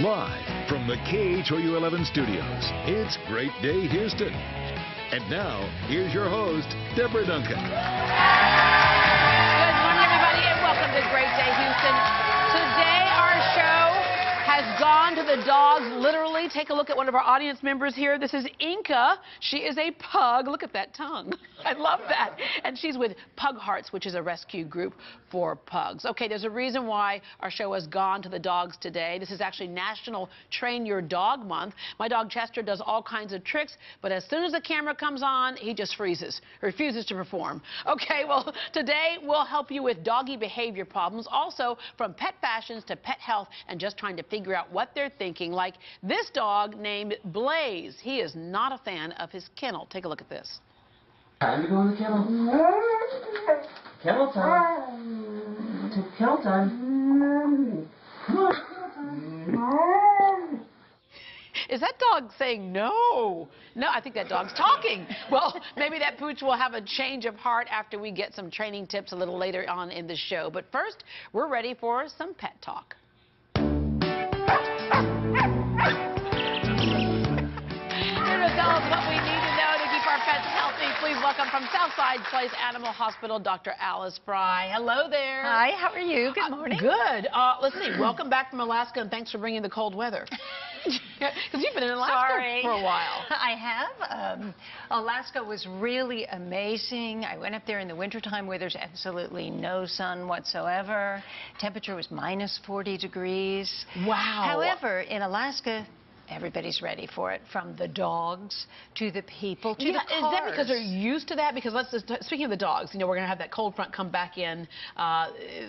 Live from the KHOU 11 studios, it's Great Day Houston. And now, here's your host, Deborah Duncan. Good morning, everybody, and welcome to Great Day Houston. Today, our show has gone to the dogs, literally. Take a look at one of our audience members here. This is Inca. She is a pug. Look at that tongue. I love that. And she's with Pug Hearts, which is a rescue group for pugs. Okay, there's a reason why our show has gone to the dogs today. This is actually National Train Your Dog Month. My dog Chester does all kinds of tricks, but as soon as the camera comes on, he just freezes, refuses to perform. Okay, well, today we'll help you with doggy behavior problems, also from pet fashions to pet health and just trying to figure out what they're thinking, like this dog named Blaze. He is not a fan of his kennel. Take a look at this. Time to go in the kennel. Kennel time. Kennel time. Come on. Is that dog saying no? No, I think that dog's talking. Well, maybe that pooch will have a change of heart after we get some training tips a little later on in the show. But first, we're ready for some pet talk. Here to tell us what we need to know to keep our pets healthy, please welcome from Southside Place Animal Hospital, Dr. Alice Frei. Hello there. Hi, how are you? Good morning. Good. Let's see. Welcome back from Alaska, and thanks for bringing the cold weather. Because you've been in Alaska for a while. I have. Alaska was really amazing. I went up there in the wintertime where there's absolutely no sun whatsoever. Temperature was minus 40 degrees. Wow. However, in Alaska, everybody's ready for it, from the dogs to the people to the cars. Is that because they're used to that? Because speaking of the dogs, you know, we're going to have that cold front come back in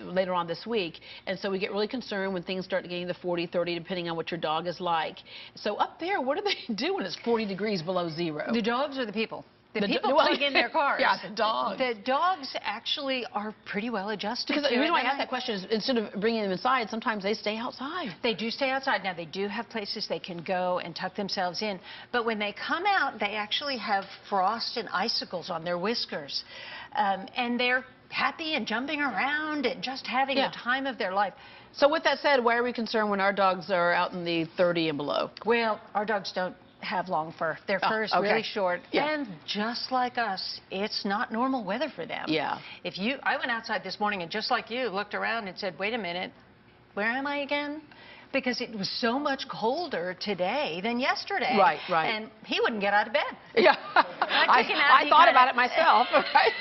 later on this week. And so we get really concerned when things start getting to 40, 30, depending on what your dog is like. So up there, what do they do when it's 40 degrees below zero? The dogs or the people? The people plug in their cars. Yeah, the dogs. The dogs actually are pretty well adjusted. Because the reason why I ask that question is instead of bringing them inside, sometimes they stay outside. They do stay outside. Now, they do have places they can go and tuck themselves in. But when they come out, they actually have frost and icicles on their whiskers. And they're happy and jumping around and just having the time of their life. So with that said, why are we concerned when our dogs are out in the 30 and below? Well, our dogs don't have long fur. Their fur is really short, and just like us, it's not normal weather for them. Yeah. I went outside this morning and just like you, looked around and said, wait a minute, where am I again? Because it was so much colder today than yesterday. Right, right. And he wouldn't get out of bed. Yeah. I thought about it myself. Right?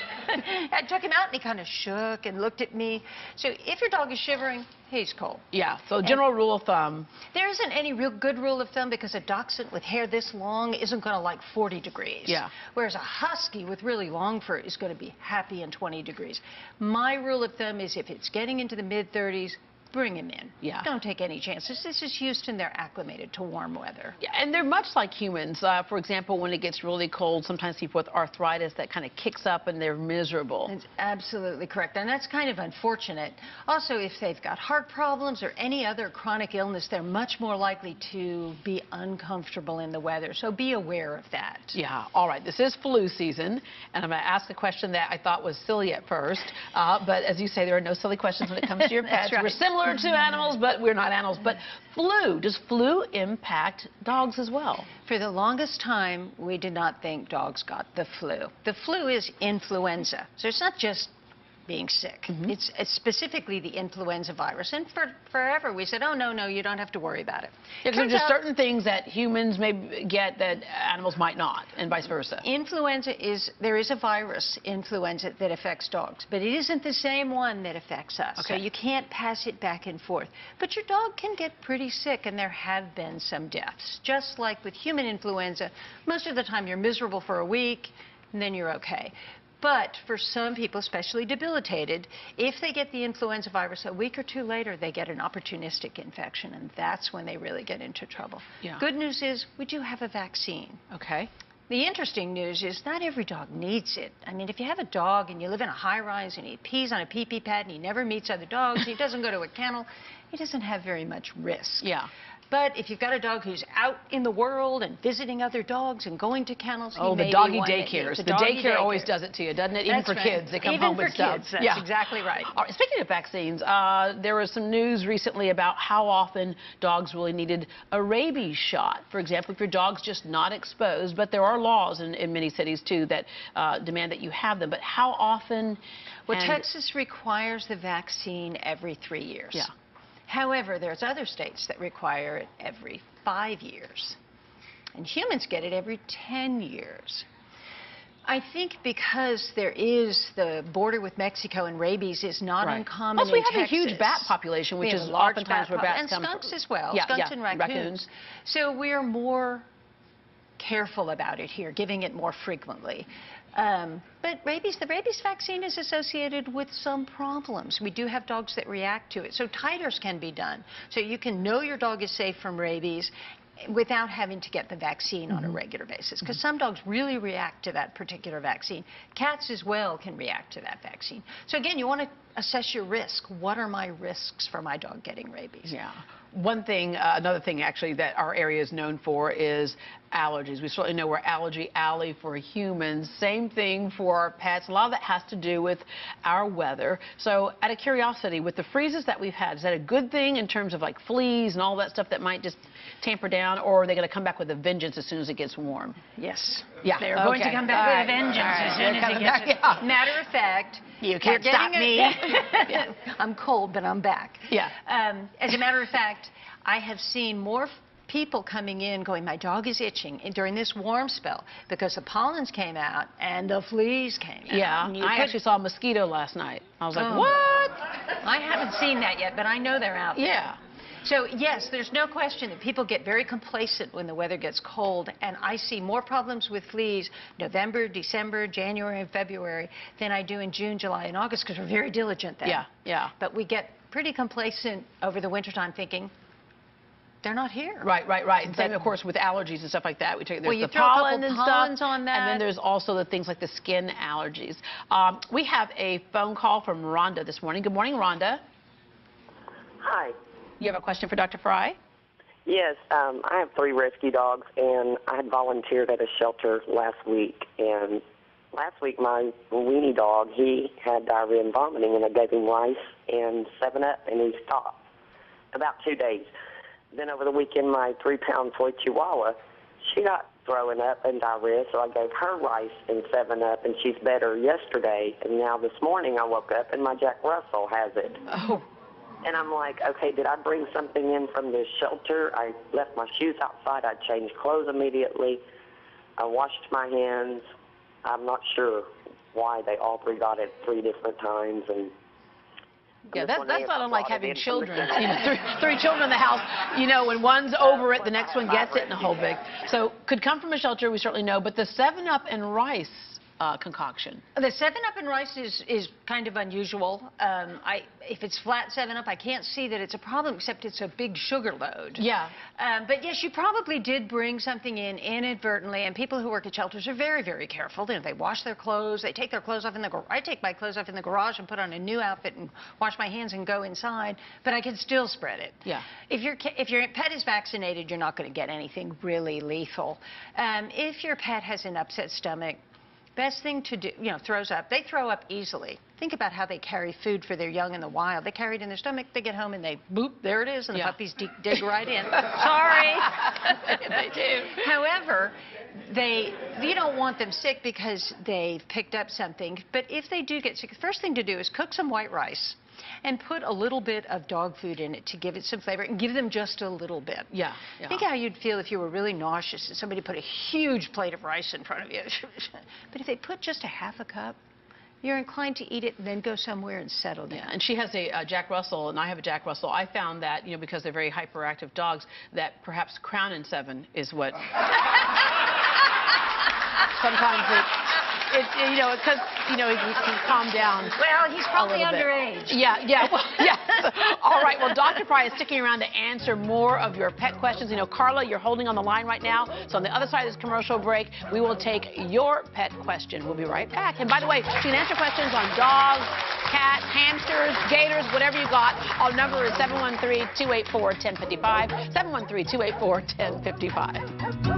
I took him out and he kind of shook and looked at me. So if your dog is shivering, he's cold. Yeah, so general rule of thumb. There isn't any real good rule of thumb because a dachshund with hair this long isn't going to like 40 degrees. Yeah. Whereas a husky with really long fur is going to be happy in 20 degrees. My rule of thumb is if it's getting into the mid-30s, bring him in. Yeah. Don't take any chances. This is Houston. They're acclimated to warm weather. Yeah, and they're much like humans. For example, when it gets really cold, sometimes people with arthritis, that kind of kicks up and they're miserable. That's absolutely correct. And that's kind of unfortunate. Also, if they've got heart problems or any other chronic illness, they're much more likely to be uncomfortable in the weather. So be aware of that. Yeah. All right. This is flu season, and I'm going to ask a question that I thought was silly at first. But as you say, there are no silly questions when it comes to your pets. Right. We're similar to animals, but we're not animals. But flu, does flu impact dogs as well? For the longest time, we did not think dogs got the flu. The flu is influenza. So it's not just being sick. It's specifically the influenza virus. And forever we said, oh, no, you don't have to worry about it. Yeah, because there's certain things that humans may get that animals might not, and vice versa. There is a virus, influenza, that affects dogs, but it isn't the same one that affects us. Okay. So you can't pass it back and forth. But your dog can get pretty sick, and there have been some deaths. Just like with human influenza, most of the time you're miserable for a week, and then you're okay. But for some people, especially debilitated, if they get the influenza virus a week or two later, they get an opportunistic infection, and that's when they really get into trouble. Yeah. Good news is we do have a vaccine. Okay. The interesting news is not every dog needs it. I mean, if you have a dog and you live in a high-rise and he pees on a pee-pee pad and he never meets other dogs, he doesn't go to a kennel, he doesn't have very much risk. Yeah. But if you've got a dog who's out in the world and visiting other dogs and going to kennels, he may the be doggy one that daycares. needs- The daycare always does it to you, doesn't it? Even That's for right. kids, they come Even home for with stuff. kids, that's exactly right. All right. Speaking of vaccines, there was some news recently about how often dogs really needed a rabies shot. For example, if your dog's just not exposed, but there are laws in many cities too that demand that you have them. But how often? Well, Texas requires the vaccine every 3 years. Yeah. However, there's other states that require it every 5 years. And humans get it every 10 years. I think because there is the border with Mexico and rabies is not uncommon Plus, we in have Texas. a huge bat population, which is large oftentimes where bats and come skunks from. as well, Yeah, skunks yeah, and raccoons. So we're more careful about it here, giving it more frequently. But the rabies vaccine is associated with some problems. We do have dogs that react to it. So titers can be done. So you can know your dog is safe from rabies without having to get the vaccine on a regular basis. Because some dogs really react to that particular vaccine. Cats as well can react to that vaccine. So again, you want to assess your risk. What are my risks for my dog getting rabies? Yeah. One thing, another thing actually that our area is known for is allergies. We certainly know we're Allergy Alley for humans. Same thing for our pets. A lot of that has to do with our weather. So out of curiosity, with the freezes that we've had, is that a good thing in terms of like fleas and all that stuff that might just tamper down, or are they going to come back with a vengeance as soon as it gets warm? Yes. Yeah. They're going to come back with a vengeance as soon as it gets back. Matter of fact, you can't stop me. Yeah. I'm cold, but I'm back. Yeah. As a matter of fact, I have seen more people coming in going, my dog is itching during this warm spell because the pollens came out and the fleas came out. Yeah. I actually saw a mosquito last night. I was like, what? I haven't seen that yet, but I know they're out there. Yeah. So, yes, there's no question that people get very complacent when the weather gets cold, and I see more problems with fleas November, December, January, and February than I do in June, July, and August because we're very diligent then. Yeah, yeah. But we get pretty complacent over the wintertime thinking, they're not here. Right. And same, of course, with allergies and stuff like that. There's you the throw a couple pollen and pollens stuff, on that. and then there's also the things like the skin allergies. We have a phone call from Rhonda this morning. Good morning, Rhonda. Hi. You have a question for Dr. Frei? Yes, I have 3 rescue dogs, and I had volunteered at a shelter last week. And last week, my weenie dog, he had diarrhea and vomiting, and I gave him rice and 7-Up, and he stopped. About 2 days. Then over the weekend, my 3-pound toy Chihuahua, she got throwing up and diarrhea, so I gave her rice and 7-Up, and she's better yesterday. And now this morning, I woke up, and my Jack Russell has it. Oh. And I'm like, okay, did I bring something in from the shelter? I left my shoes outside. I changed clothes immediately. I washed my hands. I'm not sure why they all 3 got it 3 different times. And yeah, that's not unlike having children. You know, 3 children in the house. You know, when one's over it, the next one gets it, and a whole big. So could come from a shelter, we certainly know. But the 7-Up and rice concoction. The 7-Up and rice is kind of unusual. If it's flat 7-Up, I can't see that it's a problem, except it's a big sugar load. Yeah. But yes, you probably did bring something in inadvertently, and people who work at shelters are very, very careful. You know, they wash their clothes, they take their clothes off in the garage. I take my clothes off in the garage and put on a new outfit and wash my hands and go inside, but I can still spread it. Yeah. If your pet is vaccinated, you're not going to get anything really lethal. If your pet has an upset stomach, best thing to do, you know, throws up. They throw up easily. Think about how they carry food for their young in the wild. They carry it in their stomach, they get home and they, boop, there it is, and the puppies dig right in. Sorry. They do. However, you don't want them sick because they've picked up something. But if they do get sick, the first thing to do is cook some white rice and put a little bit of dog food in it to give it some flavor, and give them just a little bit. Yeah. Think how you'd feel if you were really nauseous and somebody put a huge plate of rice in front of you. But if they put just a half a cup, you're inclined to eat it and then go somewhere and settle down. Yeah, and she has a Jack Russell, and I have a Jack Russell. I found that, you know, because they're very hyperactive dogs, that perhaps Crown and 7 is what... Sometimes you know, because, you know, he can calm down. Well, he's probably underage. Yeah. Well, yes. All right. Well, Dr. Frei is sticking around to answer more of your pet questions. You know, Carla, you're holding on the line right now. So on the other side of this commercial break, we will take your pet question. We'll be right back. And by the way, you can answer questions on dogs, cats, hamsters, gators, whatever you got. Our number is 713-284-1055, 713-284-1055.